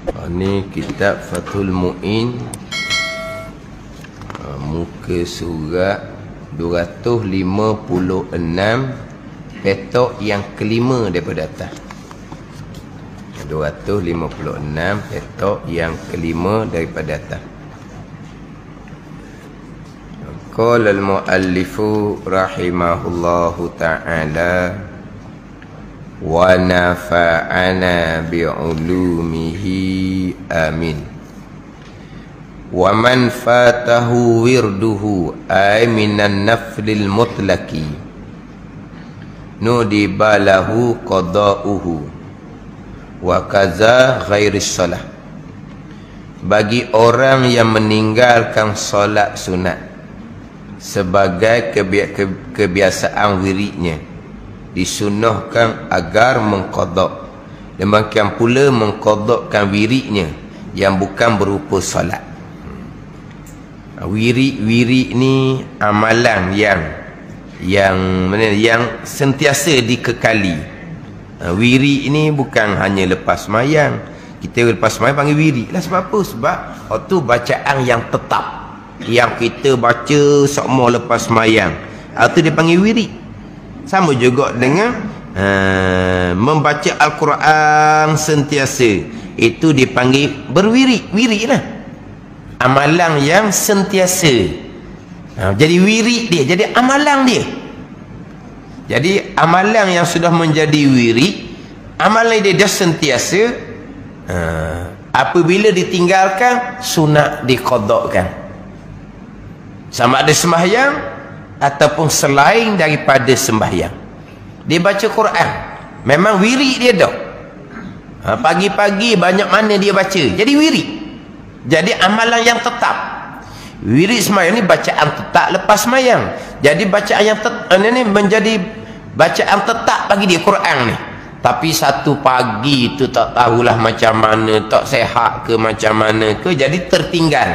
Ini kitab Fathul Mu'in, muka surat 256, petok yang kelima daripada atas. 256 petok yang kelima daripada atas. Qala al-muallifu rahimahullahu ta'ala wa nafa'ana bi'ulumihi amin. Wa man fatahu wirduhu ay minan naflil mutlaqi nudiba lahu qada'uhu wa kaza ghairis salah. Bagi orang yang meninggalkan solat sunat sebagai kebiasaan wiridnya, disunnahkan agar mengqada'. Demikian pula mengqada'kan wiridnya yang bukan berupa solat. Wirid ni amalan yang sentiasa dikekali. Wirid ni bukan hanya lepas sembahyang. Kita lepas sembahyang panggil wirid lah. Sebab apa? Sebab itu bacaan yang tetap, yang kita baca semua lepas sembahyang, itu dia panggil wirid. Sama juga dengan membaca Al-Quran sentiasa, itu dipanggil berwirid. Wirid lah, amalan yang sentiasa. Jadi wirid dia, jadi amalan dia. Jadi amalan yang sudah menjadi wirid, amalan dia sentiasa. Apabila ditinggalkan, sunat diqadakkan, sama ada sembahyang ataupun selain daripada sembahyang. Dia baca Quran, memang wirid dia dah. Pagi-pagi banyak mana dia baca, jadi wirid. Jadi amalan yang tetap. Wirid sembahyang ni bacaan tetap lepas sembahyang. Jadi bacaan yang ini menjadi bacaan tetap bagi dia Quran ni. Tapi satu pagi tu tak tahulah macam mana, tak sehat ke macam mana ke, jadi tertinggal.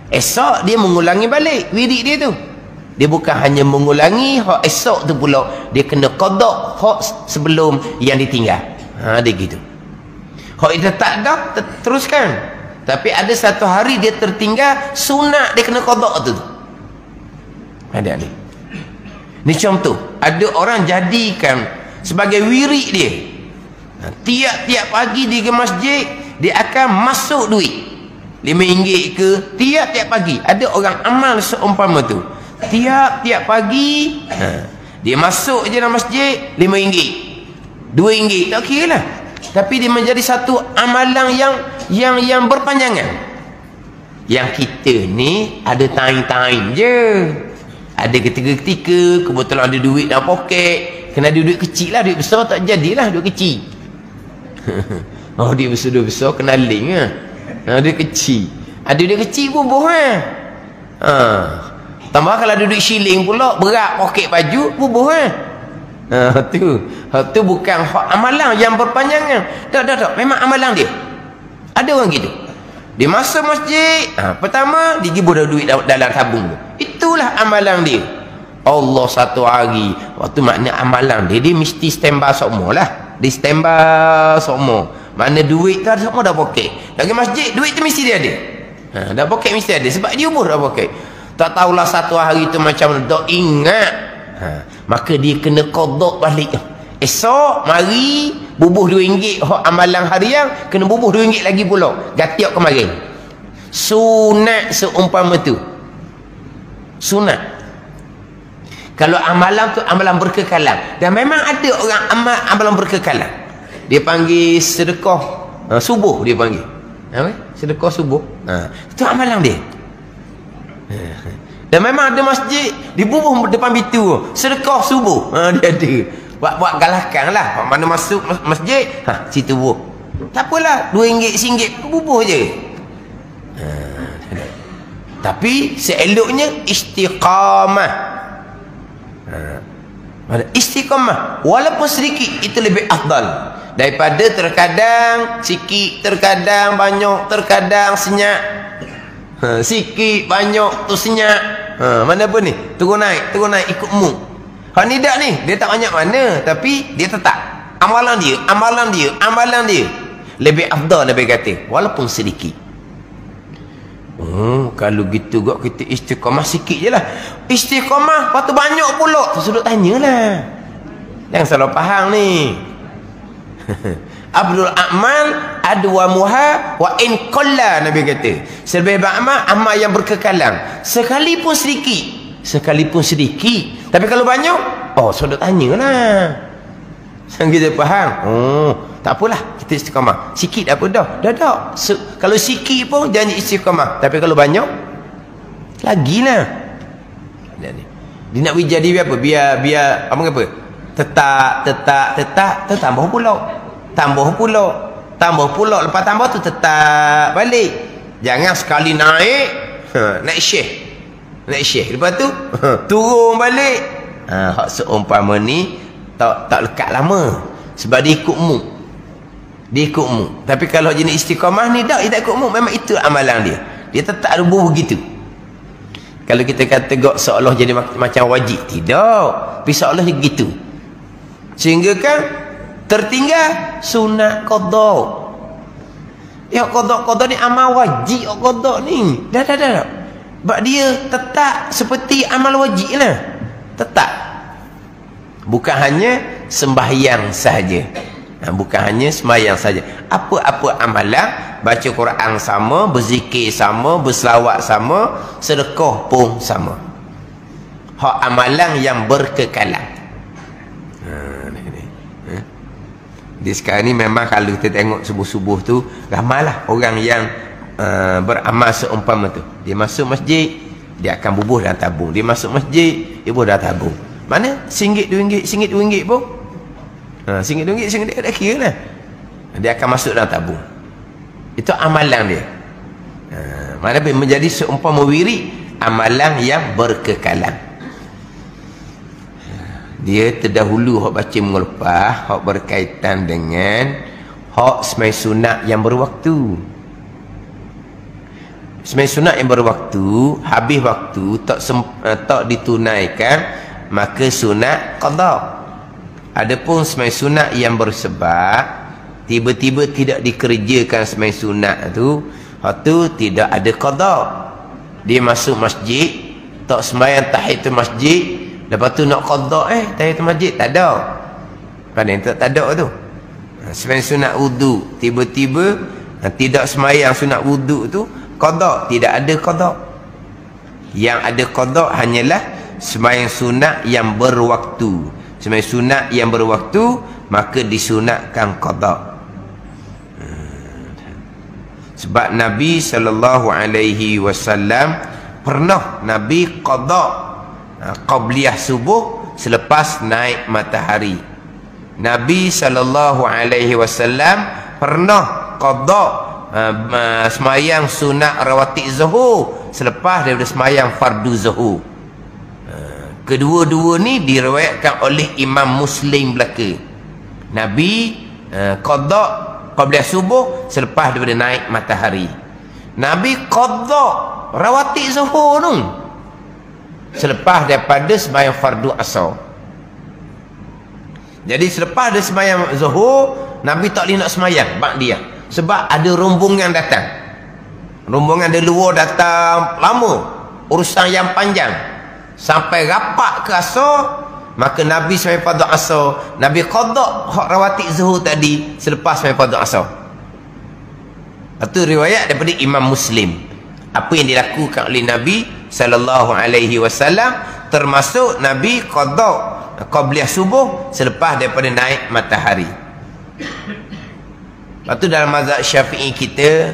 Esok dia mengulangi balik wirid dia tu. Dia bukan hanya mengulangi hak esok tu pula, dia kena qada' hak sebelum yang ditinggal. Dia gitu. Hak itu tak dah teruskan. Tapi ada satu hari dia tertinggal, sunat dia kena qada' tu. Ada ni. Ni contoh, ada orang jadikan sebagai wirid dia. Tiap-tiap pagi dia ke masjid, dia akan masuk duit RM5 ke tiap-tiap pagi. Ada orang amal seumpama tu. Tiap-tiap pagi dia masuk je dalam masjid, RM5, RM2, tak kira lah. Tapi dia menjadi satu amalan yang berpanjangan. Yang kita ni ada time-time je. Ada ketika-ketika kebetulan ada duit dalam poket, kena ada duit kecil lah. Duit besar tak jadilah duit kecil. Oh, duit besar-besar kena link lah. Duit kecil, ada duit kecil bubuh lah. Tambah kalau ada duit shilling pula, berat poket baju, bubuh lah. Tu bukan amalan yang berpanjangan. Tak, memang amalan dia. Ada orang gitu, dia masuk masjid, pertama dia gibur duit dalam tabung. Itulah amalan dia. Allah satu hari, waktu makna amalan dia, dia mesti standby semua lah. Dia standby semua. Mana duit tu ada semua dah poket. Lagi masjid, duit tu mesti dia ada. Dah poket mesti ada, sebab dia ubur dah poket. Tak tahulah satu hari tu macam mana, tak ingat. Maka dia kena qada' balik. Esok mari bubuh RM2 amalan harian, kena bubuh RM2 lagi pula, gatiak kemarin. Sunat seumpama tu. Sunat. Kalau amalan tu amalan berkekalan, dan memang ada orang amal amalan berkekalan, dia panggil sedekah subuh, dia panggil sedekah subuh. Itu amalan dia. Dan memang ada masjid dibubuh depan pintu sedekah subuh. Dia ada buat galakan lah, mana masuk masjid, situ bubuh. Tak apalah, RM2 RM1 bubuh je. Tapi seeloknya istiqamah. Istiqamah walaupun sedikit, itu lebih afdal daripada terkadang sikit, terkadang banyak, terkadang senyap. Sikit banyak tu senyap. Mana pun ni, turun naik ikut mu. Hak ni dak ni, dia tak banyak mana, tapi dia tetap amalan dia. Lebih afdal Nabi kata, walaupun sedikit. Kalau gitu kok kita istiqamah sikit je lah. Istiqamah lepas tu banyak pula. Tu sudut tanyalah. Jangan salah faham ni. Abdul a'mal adwamuha wa in qalla, Nabi kata. Sebaik amal, amal yang berkekalan. Sekalipun sedikit. Tapi kalau banyak, sudut tanyalah. Sang kita faham. Tak apalah, kita istiqamah. Sikit apa dah. Dah. Kalau sikit pun janji istiqamah. Tapi kalau banyak, lagilah. Dia nak jadi apa? Biar apa? Tetap tambah pula. Lepas tambah tu tetap balik. Jangan sekali naik, naik syekh. Lepas tu turun balik. Hak seumpama ni tak lekat lama. Sebab dia ikut mu. Tapi kalau jenis istiqamah ni dia tak ikut mu. Memang itu amalan dia. Dia tetap rubuh begitu. Kalau kita kata seolah jadi macam wajib, tidak. Tapi seolah begitu. Sehingga kan tertinggal sunat qada. Ya qada ni amal wajib qada ni. Dah. Sebab dia tetap seperti amal wajib lah. Tetap. Bukan hanya sembahyang sahaja. Bukan hanya sembahyang sahaja. Apa-apa amalan, baca Quran sama, berzikir sama, berselawat sama, sedekah pun sama. Hak amalan yang berkekalan. Di sekarang ni memang kalau kita tengok subuh-subuh tu, ramailah orang yang beramal seumpama tu. Dia masuk masjid, dia akan bubuh dalam tabung. Dia masuk masjid, dia bubuh dalam tabung. Mana? RM1, RM2 pun. RM1, RM2 dah kira lah. Dia akan masuk dalam tabung. Itu amalan dia. Mana menjadi seumpama wirid, amalan yang berkekalan. Dia terdahulu hak baca mengelepah, hak berkaitan dengan hak semai sunat yang berwaktu. Semai sunat yang berwaktu, habis waktu tak ditunaikan, maka sunat qada. Adapun semai sunat yang bersebab tiba-tiba tidak dikerjakan semai sunat tu, hak tu tidak ada qada. Dia masuk masjid, tak sembahyang tahiyatul masjid, lepas tu nak qada tahiyatul masjid, tak ada. Pandai tak ada tu. Sembahyang sunat wudu, tiba-tiba tidak sembahyang sunat wudu tu, qada, tidak ada qada. Yang ada qada hanyalah sembahyang sunat yang berwaktu. Sembahyang sunat yang berwaktu, maka disunatkan qada. Sebab Nabi SAW pernah Nabi qada qabliyah subuh selepas naik matahari. Nabi SAW pernah qada semayang sunat rawatib zuhur selepas daripada semayang fardu zuhur. Kedua-dua ni diriwayatkan oleh Imam Muslim belaka. Nabi qada qabliyah subuh selepas daripada naik matahari. Nabi qada rawatib zuhur tu selepas daripada sembahyang fardu asar. Jadi selepas dia sembahyang zuhur, Nabi tak boleh nak sembahyang bak dia. Sebab ada rombongan datang. Rombongan dari luar datang lama. Urusan yang panjang. Sampai rapat ke asar, maka Nabi sembahyang fardu asar, Nabi qada hak rawatib zuhur tadi selepas sembahyang fardu asar. Itu riwayat daripada Imam Muslim. Apa yang dilakukan oleh Nabi SAW, termasuk Nabi qada qabliyah subuh selepas daripada naik matahari. Lepas tu dalam mazhab Syafi'i kita,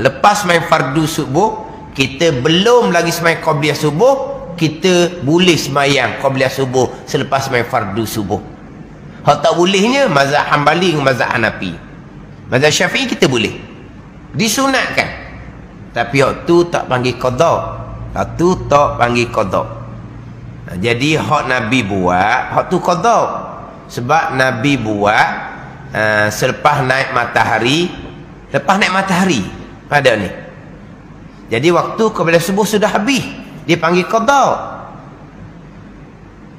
lepas main fardu subuh, kita belum lagi sembahyang qabliyah subuh, kita boleh sembahyang qabliyah subuh selepas sembahyang fardu subuh. Hak tak bolehnya mazhab Hambali dengan mazhab Hanafi. Mazhab Syafi'i kita boleh, disunatkan. Tapi hak tu tak panggil qada. Hak tu tak panggil qada. Jadi hak Nabi buat, hak tu qada. Sebab Nabi buat selepas naik matahari, lepas naik matahari pada ni. Jadi waktu qabliyah subuh sudah habis, dia panggil qada.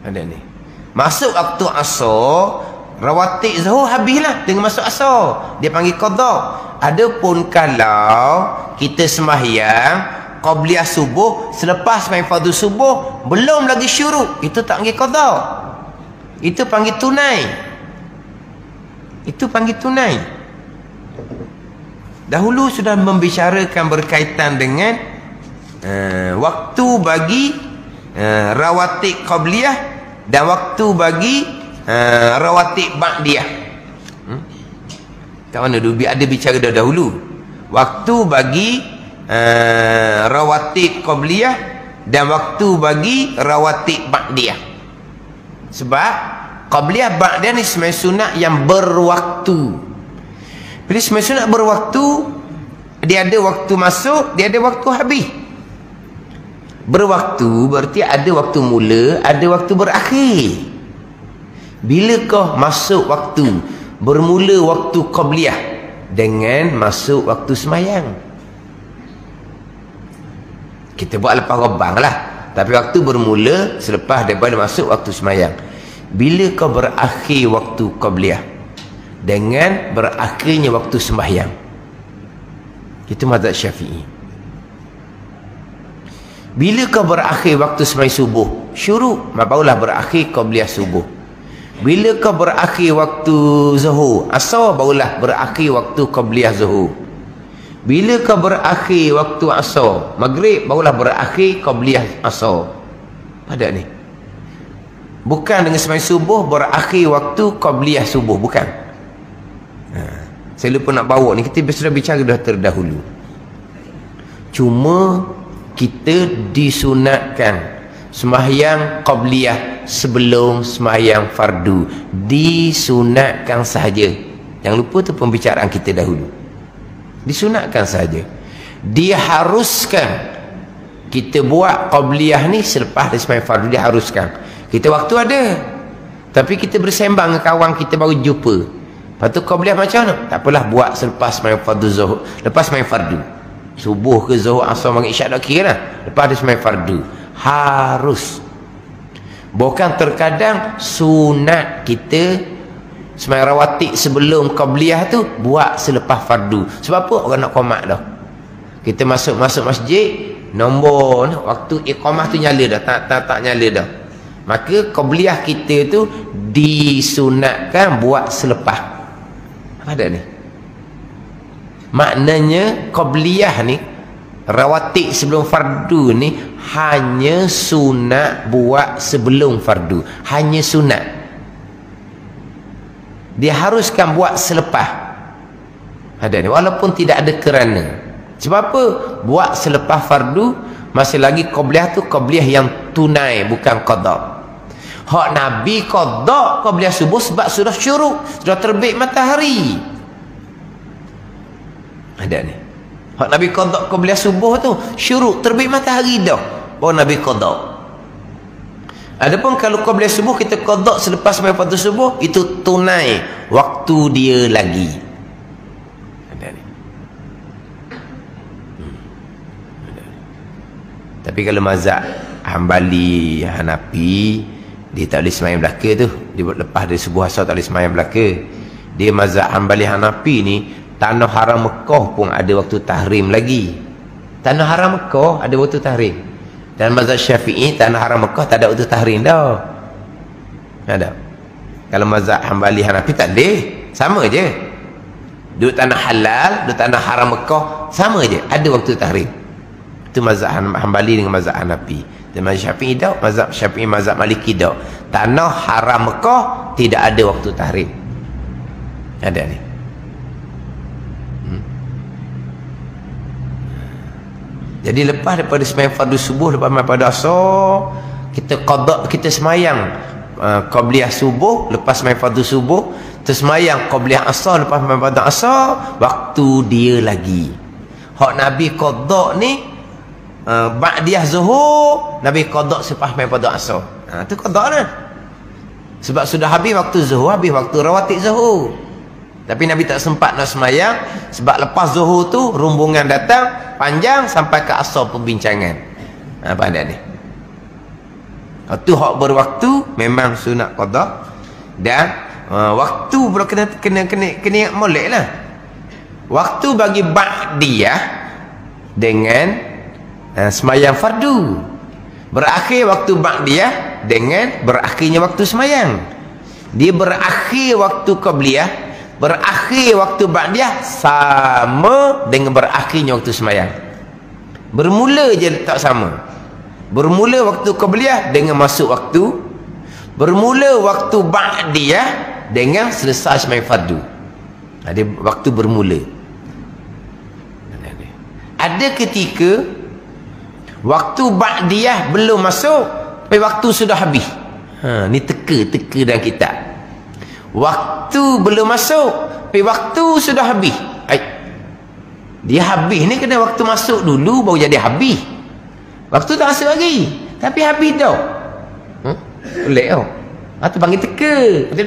Ada ni. Masuk waktu asar, rawatib zuhur habislah dengan masuk asar, dia panggil qada. Adapun kalau kita sembahyang qabliyah subuh selepas sembahyang fardu subuh belum lagi syuruk, itu tak panggil qada, itu panggil tunai. Itu panggil tunai. Dahulu sudah membicarakan berkaitan dengan waktu bagi rawatib qabliyah dan waktu bagi rawatib ba'diyah. Kat mana dulu ada bicara dahulu. Waktu bagi rawatib qabliyah dan waktu bagi rawatib ba'diyah. Sebab qabliyah ba'diyah ni sembahyang sunat yang berwaktu. Bila sembahyang sunat berwaktu, dia ada waktu masuk, dia ada waktu habis. Berwaktu berarti ada waktu mula, ada waktu berakhir. Bilakah masuk waktu? Bermula waktu qabliyah dengan masuk waktu sembahyang. Kita buat lepas rebang lah, tapi waktu bermula selepas daripada masuk waktu sembahyang. Bilakah berakhir waktu qabliyah? Dengan berakhirnya waktu sembahyang. Itu mazhab Syafi'i. Bilakah berakhir waktu sembahyang subuh? Syuruk, barulah berakhir qabliyah subuh. Bilakah berakhir waktu zuhur? Asar, barulah berakhir waktu qabliyah zuhur. Bilakah berakhir waktu asar? Maghrib, barulah berakhir qabliyah asar. Pada ni. Bukan dengan sembahyang subuh berakhir waktu qabliyah subuh, bukan. Saya lupa nak bawa ni, kita sudah bicara dah terdahulu. Cuma kita disunatkan sembahyang qabliyah sebelum sembahyang fardu, disunatkan sahaja. Yang lupa tu pembicaraan kita dahulu. Disunatkan sahaja. Diharuskan kita buat qabliyah ni selepas dari sembahyang fardu, diharuskan. Kita waktu ada, tapi kita bersembang dengan kawan kita baru jumpa. Lepas tu qabliyah macam mana? Tak apalah, buat selepas sembahyang fardu zuhur, lepas sembahyang fardu. Subuh ke zuhur, asar, maghrib, isyak, tak kira lah. Lepas dia sembahyang fardu. Harus. Bukan terkadang sunat kita sembahyang rawatib sebelum qabliyah tu buat selepas fardu. Sebab apa? Orang nak qomat dah. Kita masuk masjid, nombor waktu iqamah tu nyala dah, tak nyala dah. Maka qabliyah kita tu disunatkan buat selepas. Apa ada ni? Maknanya qabliyah ni, rawatib sebelum fardu ni hanya sunat buat sebelum fardu. Hanya sunat. Diharuskan buat selepas. Ada ni, walaupun tidak ada kerana. Sebab apa? Buat selepas fardu, masih lagi qabliyah tu qabliyah yang tunai, bukan qada. Hak Nabi qada qabliyah subuh sebab sudah syuruk, sudah terbit matahari. Ada ni. Hak Nabi qada qabliyah subuh tu syuruk, terbit matahari dah, baru Nabi qada. Adapun kalau qabliyah subuh kita qada selepas sembahyang fardu subuh, itu tunai waktu dia lagi. Ada ni. Tapi kalau mazhab Hambali, Hanafi, dia tak boleh sembahyang belaka tu. Dia lepas dari subuh asar tak boleh sembahyang belaka. Dia mazhab Hambali, Hanafi ni, tanah haram Mekah pun ada waktu tahrim lagi. Tanah haram Mekah ada waktu tahrim. Dan mazhab Syafi'i, tanah haram Mekah tak ada waktu tahrim dah. Ada. Kalau mazhab Hambali, Hanafi tak boleh, sama je. Duduk tanah halal, duduk tanah haram Mekah, sama je, ada waktu tahrim. Itu mazhab Hambali dengan mazhab Hanafi. Dan mazhab Syafi'i tak, mazhab Syafi'i, mazhab Maliki tak. Tanah haram Mekah tidak ada waktu tahrim. Ada ni. Jadi lepas daripada sembahyang fardu subuh, lepas daripada asar, kita qada, kita sembahyang qabliyah subuh, lepas sembahyang fardu subuh, tersemayang qabliyah asar, lepas daripada asar, waktu dia lagi. Hak Nabi qada ni ba'diyah zuhur, Nabi qada selepas daripada asar. Tu qada lah. Sebab sudah habis waktu zuhur, habis waktu rawatib zuhur. Tapi Nabi tak sempat nak semayang sebab lepas zuhur tu rombongan datang panjang sampai ke asar perbincangan. Apa anda ni? Tu hak berwaktu memang sunat qada, dan Waktu pula kena ingat molek lah. Waktu bagi ba'diyah dengan semayang fardu. Berakhir waktu ba'diyah dengan berakhirnya waktu semayang. Dia berakhir waktu qabliyah, berakhir waktu ba'diyah sama dengan berakhirnya waktu semayang. Bermula je tak sama. Bermula waktu qabliyah dengan masuk waktu, bermula waktu ba'diyah dengan selesai semayang fardu. Ada waktu bermula. Ada ketika waktu ba'diyah belum masuk, tapi waktu sudah habis. Ni teka dalam kitab. Waktu belum masuk, tapi waktu sudah habis. Dia habis ni kena waktu masuk dulu baru jadi habis. Waktu tak masuk lagi, tapi habis dah. Boleh tau. Itu panggil teka. Dia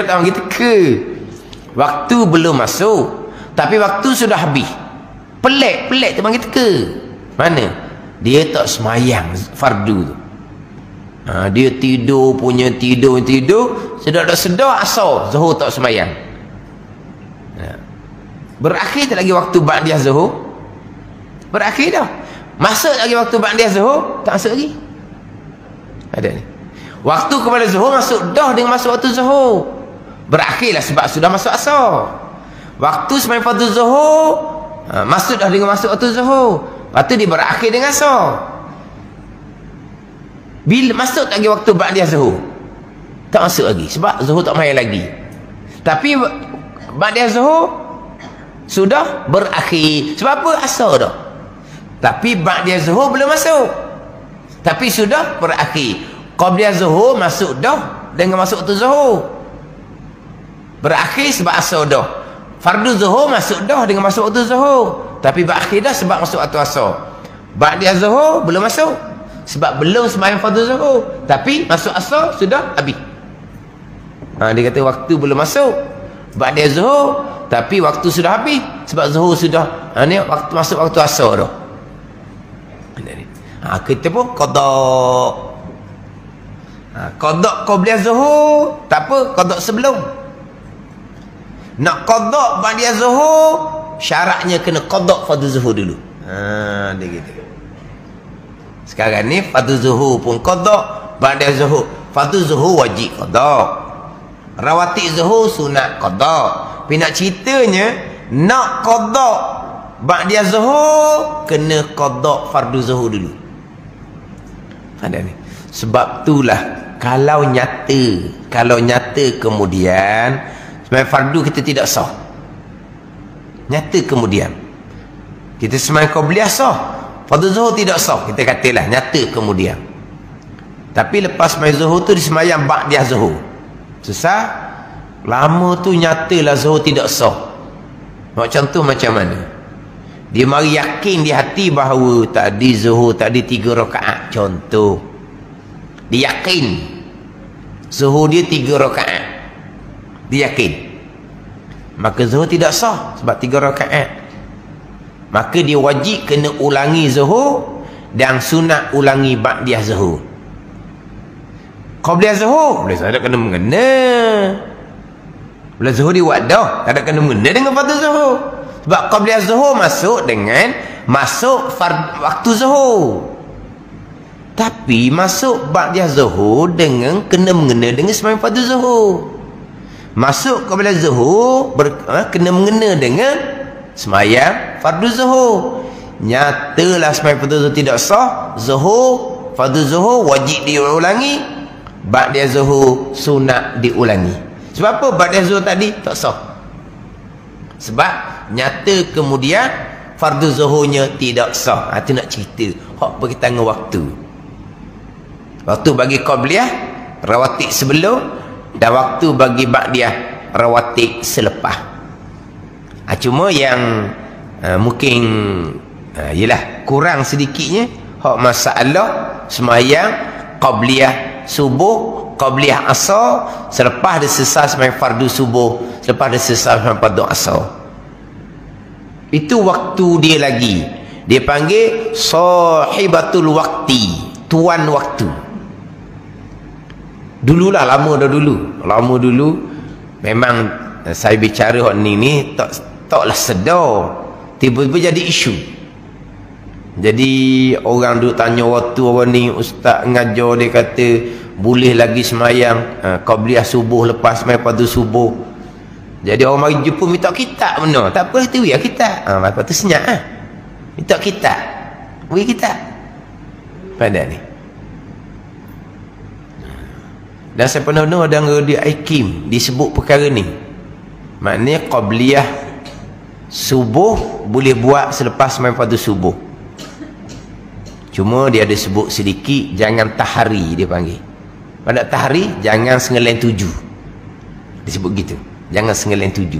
tak panggil teka. Waktu belum masuk, tapi waktu sudah habis. Pelik tu panggil teka. Mana? Dia tak semayang fardu tu. Dia tidur, sedar asar zuhur tak semayang. Berakhir tak lagi waktu ba'diyah zuhur? Berakhir dah. Masuk lagi waktu ba'diyah zuhur? Tak masuk lagi. Ada ni. Waktu kepada zuhur masuk dah dengan masuk waktu zuhur. Berakhirlah sebab sudah masuk asar. Waktu sembahyang fardu zuhur masuk dah dengan masuk waktu zuhur. Lepas tu dia berakhir dengan asar. Bila masuk lagi waktu ba'diyah zuhur? Tak masuk lagi sebab zuhur tak main lagi. Tapi ba'diyah zuhur sudah berakhir. Sebab apa? Asar dah. Tapi ba'diyah zuhur belum masuk, tapi sudah berakhir. Qabliyah zuhur masuk dah dengan masuk waktu zuhur. Berakhir sebab asar dah. Fardu zuhur masuk dah dengan masuk waktu zuhur, tapi berakhir dah sebab masuk waktu asar. Ba'diyah zuhur belum masuk sebab belum sembahyang fardu zuhur, tapi masuk asar sudah habis. Dia kata waktu belum masuk ba'diyah zuhur, tapi waktu sudah habis sebab zuhur sudah ni waktu masuk waktu asar dah. Kita pun qada. Qada qabliyah zuhur tak apa, qada sebelum. Nak qada ba'diyah zuhur, syaratnya kena qada fardu zuhur dulu. Dia gitu. Sekarang ni fardu zuhur pun qada, ba'diyah zuhur. Fardu zuhur wajib qada, rawatib zuhur sunat qada. Tapi nak ceritanya nak qada ba'diyah zuhur, kena qada fardu zuhur dulu. Ada ni. Sebab itulah kalau nyata kemudian sembahyang fardu kita tidak sah. Nyata kemudian kita sembahyang qabliyah sah, fardu zuhur tidak sah, kita katalah nyata kemudian. Tapi lepas sembahyang zuhur tu disembahyang ba'diyah zuhur. Susah. Lama tu nyatalah zuhur tidak sah. Macam tu macam mana? Dia mari yakin di hati bahawa tadi zuhur tadi 3 rakaat contoh. Dia yakin zuhur dia 3 rakaat. Dia yakin. Maka zuhur tidak sah sebab 3 rakaat. Maka dia wajib kena ulangi zuhur dan sunat ulangi ba'diyah zuhur. Qabliyah zuhur boleh tak ada kena mengena. Bila zuhur dia buat dah, tak ada kena mengena dengan fardu zuhur. Sebab qabliyah zuhur masuk dengan masuk waktu zuhur. Tapi masuk ba'diyah zuhur dengan kena mengena dengan sembahyang fardu zuhur. Masuk qabliyah zuhur kena mengena dengan sembahyang fardu zuhur. Nyatalah sembahyang fardu zuhur tidak sah, zuhur fardu zuhur wajib diulangi, ba'diyah zuhur sunat diulangi. Sebab apa ba'diyah zuhur tadi tak sah? Sebab nyata kemudian fardu zuhurnya tidak sah. Itu nak cerita hak berkaitan dengan waktu. Waktu bagi qabliyah rawatib sebelum, dan waktu bagi ba'diyah rawatib selepas. Cuma yang mungkin ialah kurang sedikitnya hak masalah sembahyang qabliyah subuh, qabliyah asar, selepas dia selesai sembahyang fardu subuh, selepas dia selesai sembahyang fardu asar. Itu waktu dia lagi. Dia panggil sahibatul waqti, tuan waktu. Dululah, lama dulu Memang saya bicara hak ni taklah sedar. Tiba-tiba jadi isu. Jadi orang duk tanya waktu orang ni, ustaz ngajar dia kata boleh lagi semayang qabliyah subuh lepas sembahyang fardu subuh. Jadi orang mari jumpa minta kitab benar. Tak apa tu ya kitab. Lepas tu senyap minta kitab. Beri kitab. Pada ni. Dan saya pernah dengar ada di Aikim disebut perkara ni. Maknanya qabliyah subuh boleh buat selepas sembahyang fardu subuh. Cuma dia ada sebut sedikit, jangan tahari dia panggil. Pada tahari jangan sengeleng 7. Disebut gitu. Jangan sengeleng 7.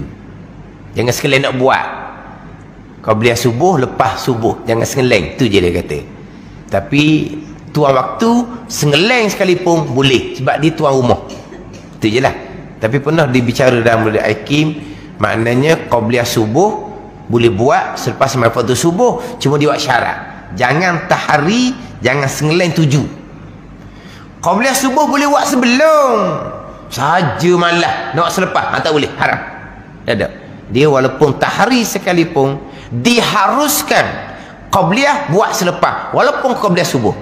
Jangan sengeleng nak buat qabliyah subuh lepas subuh, jangan sengeleng, tu je dia kata. Tapi tuan waktu sengeleng sekalipun boleh sebab dia tuan rumah. Tu je lah. Tapi pernah dibicara dalam mulut Hakim, maknanya qabliyah subuh boleh buat selepas sembahyang fardu subuh, cuma dia buat syarat. Jangan tahari, jangan sengeleng 7. Qabliyah subuh boleh buat sebelum saja malah nak selepas, tak boleh, haram. Tak ada. Dia walaupun tahari sekalipun diharuskan qabliyah buat selepas walaupun qabliyah subuh.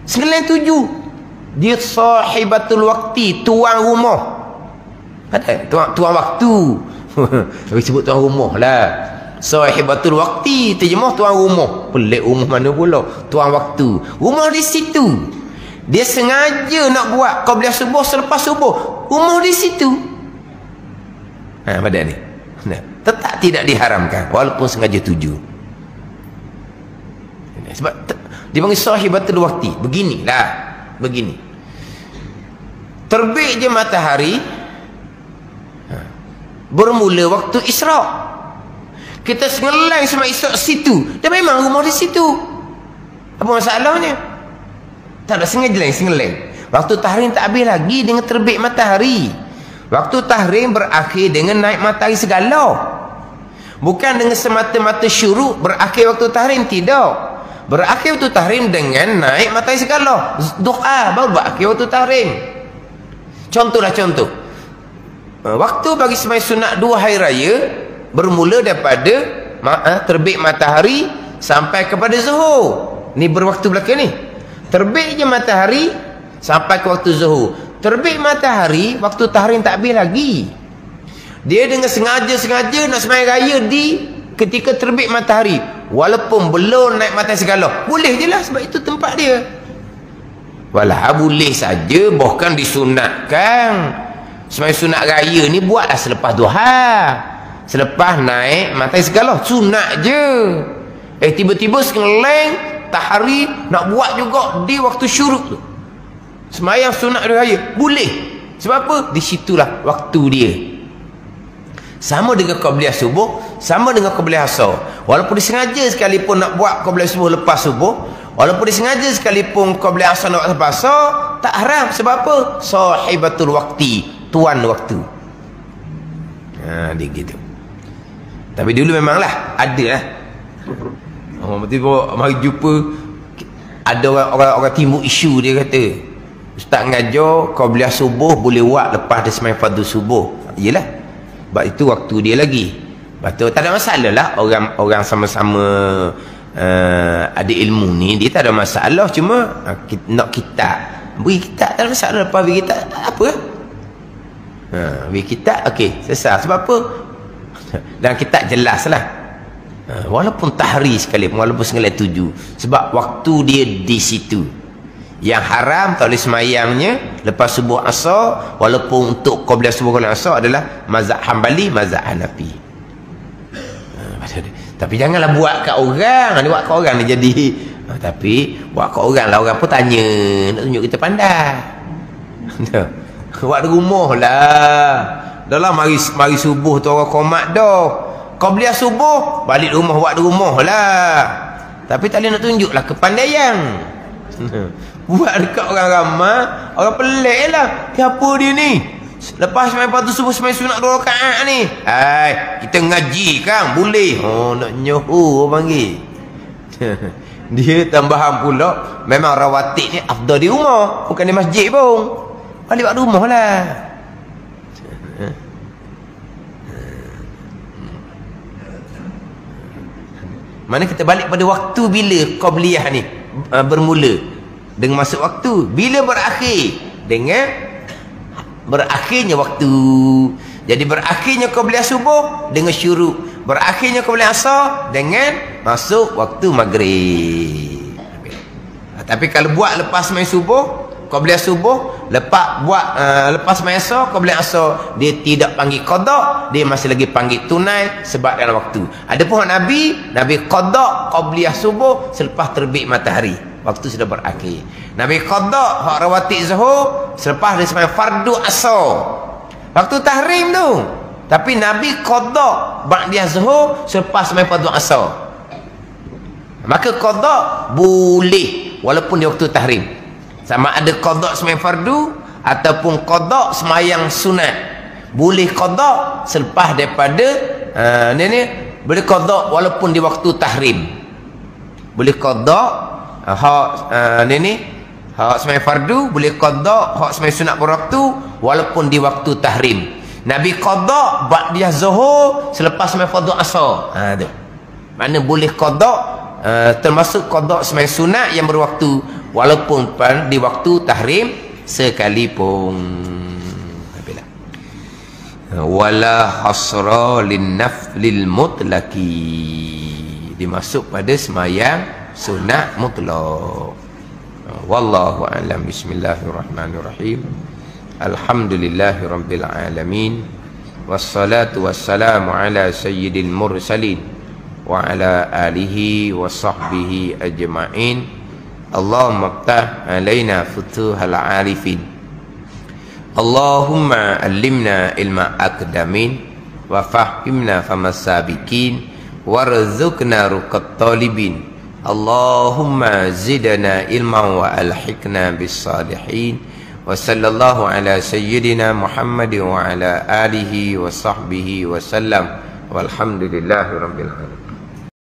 Sengeleng 7 dia sahibatul waqti, tuan rumah. Ada tuan waktu. Tapi sebut tuan rumah lah. Sahibatul waqti terjemah tuan rumah. Pelik rumah mana pula? Tuan waktu. Rumah di situ. Dia sengaja nak buat qabliyah subuh selepas subuh. Rumah di situ. Pada ni. Tetap tidak diharamkan walaupun sengaja 7. Sebab dia panggil sahibatul waqti. Beginilah. Begini. Terbit je matahari bermula waktu Isra'. Kita sengeleng sama Isra' situ. Dan memang rumah di situ. Apa masalahnya? Tak ada sengeleng. Waktu tahrim tak habis lagi dengan terbit matahari. Waktu tahrim berakhir dengan naik matahari segala. Bukan dengan semata-mata syuruk berakhir waktu tahrim, tidak. Berakhir waktu tahrim dengan naik matahari segala. Doa baru berakhir waktu tahrim. Contohlah contoh. Waktu bagi sembahyang sunat 2 hari raya bermula daripada terbit matahari sampai kepada zuhur. Ni berwaktu belakang ni. Terbit je matahari sampai ke waktu zuhur. Terbit matahari waktu tahrim tak habis lagi. Dia dengan sengaja-sengaja nak sembahyang raya di ketika terbit matahari walaupun belum naik matahari segala. Boleh je lah sebab itu tempat dia. Walah boleh saja, bahkan disunatkan. Sembahyang sunat raya ni buatlah selepas duha. Selepas naik matahari segala, sunat je. Tiba-tiba sengeleng tahari nak buat juga di waktu syuruk tu. Sembahyang sunat raya boleh. Sebab apa? Di situlah waktu dia. Sama dengan qabliyah subuh, sama dengan qabliyah asar. Walaupun disengaja sekalipun nak buat qabliyah subuh lepas subuh, walaupun disengaja sekalipun qabliyah asar nak buat lepas asar, tak haram. Sebab apa? Sahibatul waqti, tuan waktu. Dia gitu. Tapi dulu memanglah ada lah. Tiba mari jumpa ada orang timur isu, dia kata ustaz ngajar qabliyah subuh boleh buat lepas dia sembahyang fardu subuh. Iyalah, sebab itu waktu dia lagi. Betul, tak ada masalah lah. Orang sama-sama ada ilmu ni, dia tak ada masalah. Cuma nak kitab, beri kitab tak ada masalah. Lepas beri kitab tak apa. Beri kitab okey, selesai. Sebab apa? Dan kitab jelas lah. Walaupun tahri sekalipun, walaupun sengeleng 7, sebab waktu dia di situ. Yang haram tak boleh semayangnya lepas subuh asar, walaupun untuk qabliyah subuh qabliyah asar adalah mazhab Hambali, mazhab Hanafi. Tapi janganlah buat kat orang. Dia buat kat orang ni jadi tapi buat kat orang lah, orang pun tanya, nak tunjuk kita pandai. Buat di rumah lah. Dah lah mari subuh tu orang komat dah. Qabliyah subuh balik rumah, buat di rumah lah. Tapi tak boleh nak tunjuklah kepandaian. Buat dekat orang ramai, orang pelik lah. Siapa dia ni? Lepas sembahyang fardu subuh, sembahyang sunat 2 rakaat ni. Kita ngaji kan? Boleh. Nak nyohu orang panggil. Dia tambahan pula, memang rawatib ni afdal di rumah, bukan di masjid pun. Balik buat rumah lah. Mana kita balik pada waktu bila qabliyah ni bermula dengan masuk waktu, bila berakhir dengan berakhirnya waktu. Jadi berakhirnya qabliyah subuh dengan syuruk, berakhirnya qabliyah asar dengan masuk waktu maghrib. Tapi kalau buat lepas main subuh, qabliyah subuh, lepas main asar, qabliyah asar, dia tidak panggil qada, dia masih lagi panggil tunai sebab dalam waktu. Adapun Nabi qada qabliyah subuh selepas terbit matahari, waktu sudah berakhir. Nabi qada hak rawatib zuhur selepas dia sembahyang fardu asar, waktu tahrim tu. Tapi Nabi qada ba'diyah zuhur selepas sembahyang fardu asar. Maka qada boleh walaupun di waktu tahrim. Sama ada qada sembahyang fardu ataupun qada sembahyang sunat. Boleh qada selepas daripada boleh qada walaupun di waktu tahrim. Boleh qada hak sembahyang fardu, boleh qada hak sembahyang sunat berwaktu walaupun di waktu tahrim. Nabi qada ba'diyah zuhur selepas sembahyang fardu asar. Tu. Mana boleh qada termasuk qada sembahyang sunat yang berwaktu walaupun di waktu tahrim sekalipun. Wala hasra lin mutlaqi, dimasuk pada sembahyang sunat mutlak. Wallahu a'lam. Bismillahirrahmanirrahim. Alhamdulillahirabbil alamin. Wassalatu wassalamu ala sayyidil mursalin wa ala alihi wa sahbihi ajma'in. Allahumma ftah alaina futuhal arifin. Allahumma allimna ilma aqdamin wa fahimna famasabikin warzuqna ruqat talibin. Allahumma zidna ilman wa alhiqna bis salihin. Wa sallallahu ala sayyidina Muhammadin wa ala alihi wa sahbihi wa sallam. Walhamdulillahi rabbil alamin.